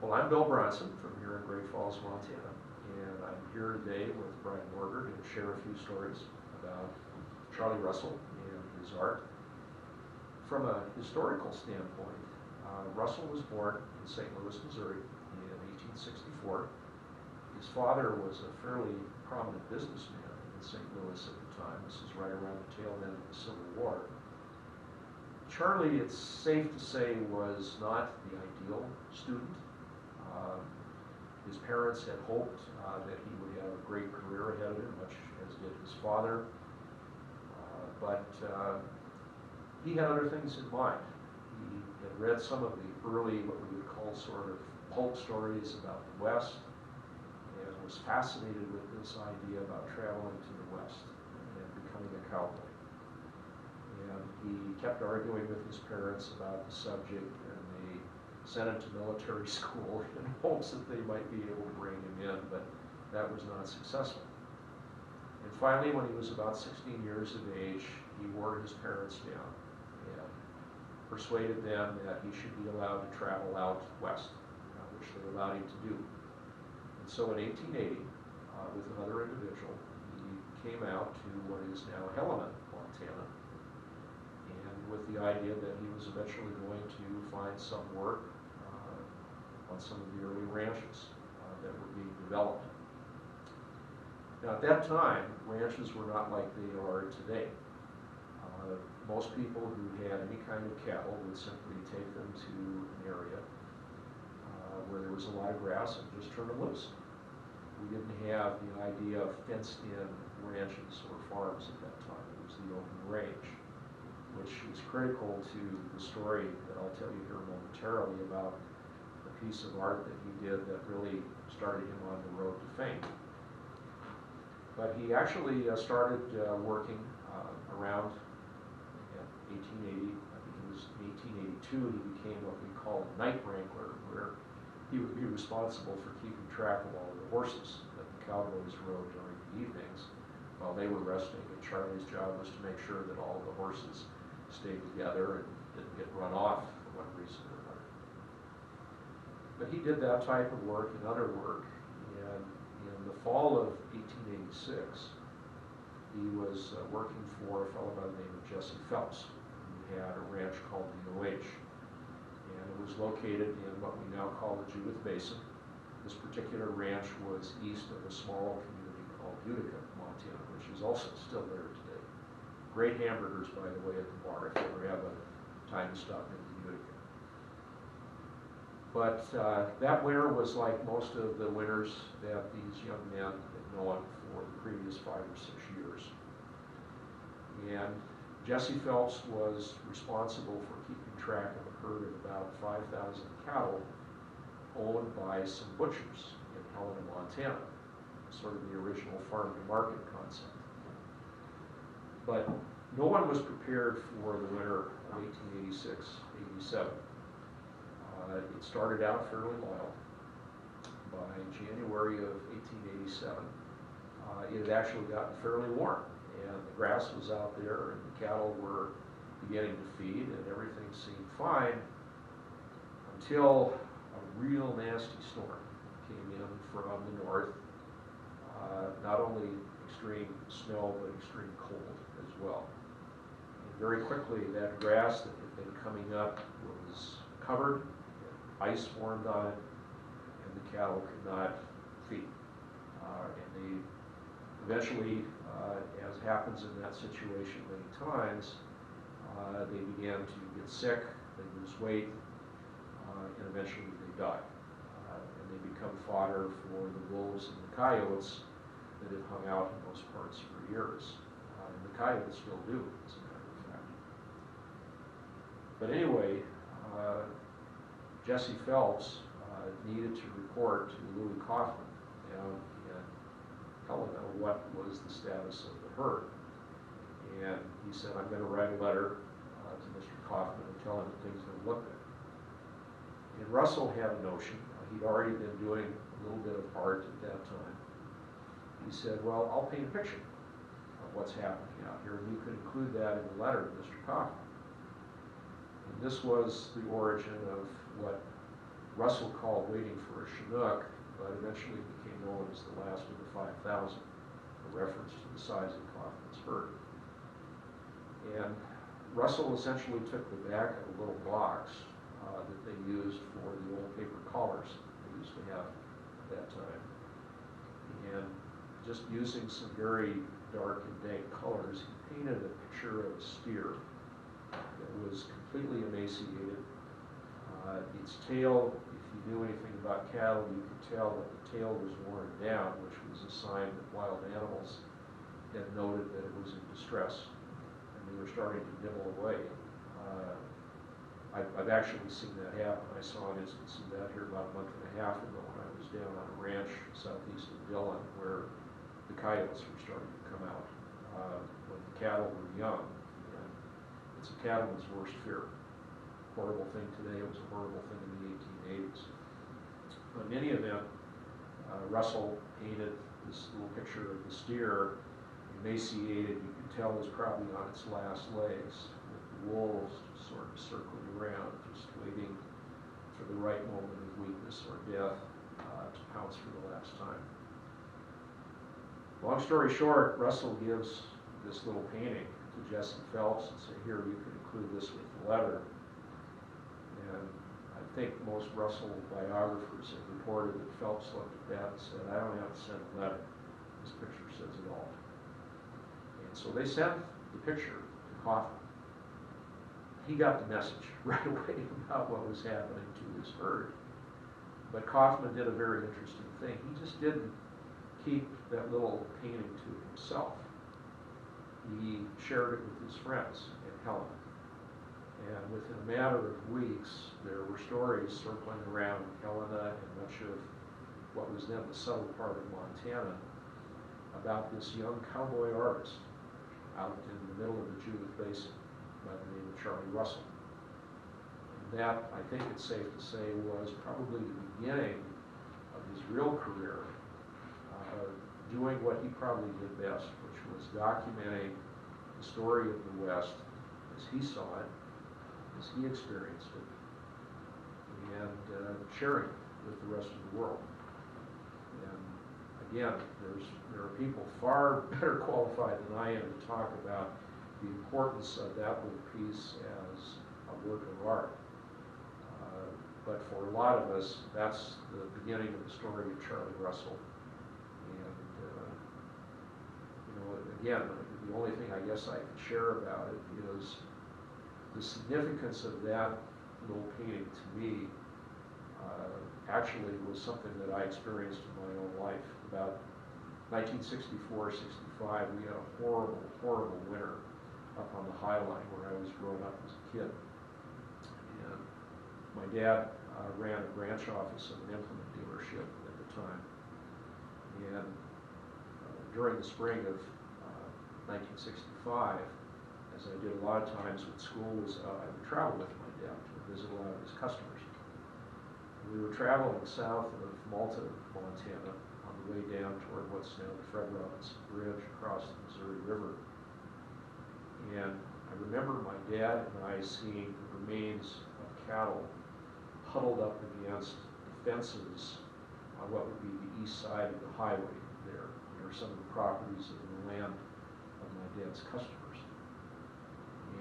Well, I'm Bill Bronson from here in Great Falls, Montana, and I'm here today with Brian Morgan to share a few stories about Charlie Russell and his art. From a historical standpoint, Russell was born in St. Louis, Missouri in 1864. His father was a fairly prominent businessman in St. Louis at the time. This is right around the tail end of the Civil War. Charlie, it's safe to say, was not the ideal student. His parents had hoped that he would have a great career ahead of him, much as did his father. But he had other things in mind. He had read some of the early, what we would call sort of pulp stories about the West, and was fascinated with this idea about traveling to the West and becoming a cowboy. And he kept arguing with his parents about the subject, and they sent him to military school in hopes that they might be able to bring him in, but that was not successful. And finally, when he was about 16 years of age, he wore his parents down and persuaded them that he should be allowed to travel out west, which they allowed him to do. And so in 1880, with another individual, he came out to what is now Helena, Montana, and with the idea that he was eventually going to find some work on some of the early ranches that were being developed. Now at that time, ranches were not like they are today. Most people who had any kind of cattle would simply take them to an area where there was a lot of grass and just turn them loose. We didn't have the idea of fenced-in ranches or farms at that time. It was the open range, which is critical to the story that I'll tell you here momentarily about the piece of art that he did that really started him on the road to fame. But he actually started working around 1880. I think it was in 1882 he became what we call a night wrangler, where he would be responsible for keeping track of all the horses that the cowboys rode during the evenings while they were resting. And Charlie's job was to make sure that all the horses stayed together and didn't get run off for one reason or another. But he did that type of work and other work, and in the fall of 1886, he was working for a fellow by the name of Jesse Phelps, who had a ranch called the OH, and it was located in what we now call the Judith Basin. This particular ranch was east of a small community called Utica, Montana, which is also still there today. Great hamburgers, by the way, at the bar if you ever have a time to stop into Utica. But that winter was like most of the winters that these young men had known for the previous 5 or 6 years. And Jesse Phelps was responsible for keeping track of a herd of about 5,000 cattle owned by some butchers in Helena, Montana, sort of the original farm-to-market concept. But no one was prepared for the winter of 1886-87. It started out fairly mild. By January of 1887, it had actually gotten fairly warm, and the grass was out there, and the cattle were beginning to feed, and everything seemed fine until a real nasty storm came in from the north. Not only extreme snow, but extreme cold as well. And very quickly, that grass that had been coming up was covered, ice formed on it, and the cattle could not feed. And they eventually, as happens in that situation many times, they began to get sick, they lose weight, and eventually they die. And they become fodder for the wolves and the coyotes that had hung out in those parts for years. And the coyotes still do, as a matter of fact. But anyway, Jesse Phelps needed to report to Louis Kaufman down in Helena what was the status of the herd. And he said, I'm going to write a letter to Mr. Kaufman and tell him that things don't look good. And Russell had a notion. He'd already been doing a little bit of art at that time. He said, well, I'll paint a picture of what's happening out here, and you could include that in the letter to Mr. Kaufman. And this was the origin of what Russell called Waiting for a Chinook, but eventually became known as the last of the 5,000, a reference to the size of Kaufman's herd. And Russell essentially took the back of a little box that they used for the old paper collars they used to have at that time. And just using some very dark and dank colors, he painted a picture of a steer that was completely emaciated. Its tail, if you knew anything about cattle, you could tell that the tail was worn down, which was a sign that wild animals had noted that it was in distress, and they were starting to nibble away. I've actually seen that happen. I saw an instance of that here about a month and a half ago when I was down on a ranch southeast of Dillon, where the coyotes were starting to come out when the cattle were young. And it's a cattleman's worst fear. Horrible thing today, it was a horrible thing in the 1880s. But in any event, Russell painted this little picture of the steer, emaciated, you could tell was probably on its last legs, with the wolves just sort of circling around, just waiting for the right moment of weakness or death to pounce for the last time. Long story short, Russell gives this little painting to Jesse Phelps and said, here, you can include this with the letter. And I think most Russell biographers have reported that Phelps looked at that and said, I don't have to send a letter. This picture says it all. And so they sent the picture to Kaufman. He got the message right away about what was happening to his herd. But Kaufman did a very interesting thing. He just didn't keep that little painting to himself. He shared it with his friends in Helena. And within a matter of weeks, there were stories circling around Helena and much of what was then the southern part of Montana about this young cowboy artist out in the middle of the Judith Basin by the name of Charlie Russell. And that, I think it's safe to say, was probably the beginning of his real career, doing what he probably did best, which was documenting the story of the West as he saw it, as he experienced it, and sharing it with the rest of the world. And again, there are people far better qualified than I am to talk about the importance of that little piece as a work of art. But for a lot of us, that's the beginning of the story of Charlie Russell. Again, the only thing I guess I can share about it is the significance of that little painting to me actually was something that I experienced in my own life. About 1964, 65, we had a horrible, horrible winter up on the High Line where I was growing up as a kid. And my dad ran a branch office of an implement dealership at the time. And during the spring of 1965, as I did a lot of times when school was out, I would travel with my dad to visit a lot of his customers. And we were traveling south of Malta, Montana, on the way down toward what's now the Fred Robinson Bridge across the Missouri River. And I remember my dad and I seeing the remains of cattle huddled up against the fences on what would be the east side of the highway there, near some of the properties of the land of my dad's customers.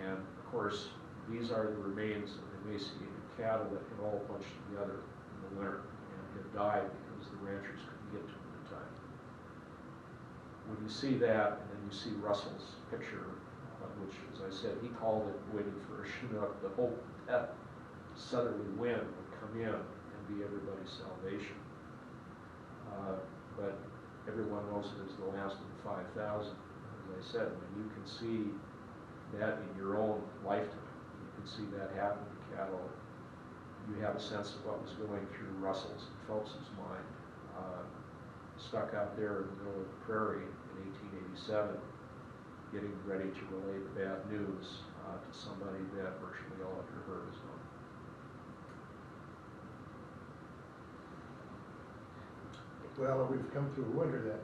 And of course, these are the remains of emaciated cattle that had all bunched together in the winter and had died because the ranchers couldn't get to them in time. When you see that, and then you see Russell's picture, which, as I said, he called it Waiting for a Chinook, the hope that southerly wind would come in and be everybody's salvation. But everyone knows it as the last of the 5,000. As I said, when you can see that in your own lifetime, you can see that happen to cattle, you have a sense of what was going through Russell's and Phelps's mind. Stuck out there in the middle of the prairie in 1887, getting ready to relay the bad news to somebody that virtually all of your herd is gone. Well, we've come through a winter that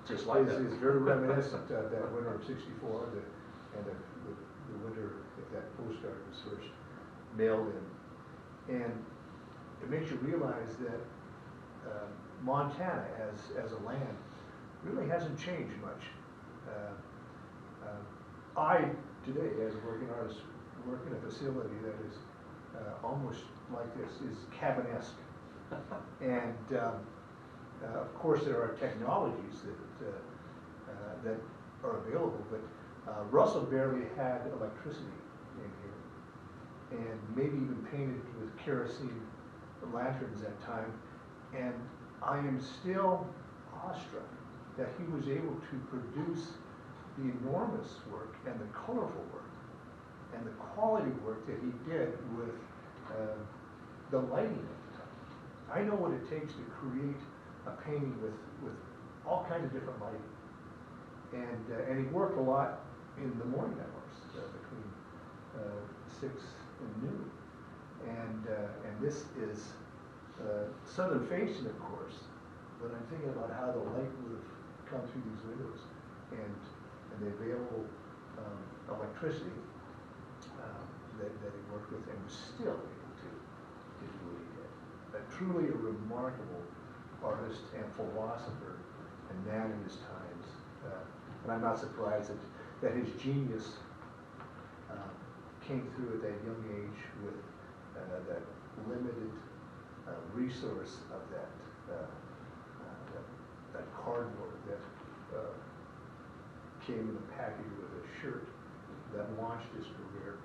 Just like that. is very reminiscent of that winter of '64, and the winter that postcard was first mailed in. And it makes you realize that Montana as a land really hasn't changed much. I, today, as a working artist, work in a facility that is almost like this, is cabin-esque. And of course, there are technologies that are available, but Russell barely had electricity in here, and maybe even painted with kerosene lanterns at time. And I am still awestruck that he was able to produce the enormous work and the colorful work and the quality work that he did with the lighting at the time. I know what it takes to create a painting with all kinds of different lighting. And he worked a lot in the morning hours between 6 and noon. And this is southern facing, of course, but I'm thinking about how the light would have come through these windows and the available electricity that he worked with and was still able to do what he did. Truly a remarkable artist and philosopher and man in his times. And I'm not surprised that his genius came through at that young age with that limited resource of that cardboard that came in a package with a shirt that launched his career.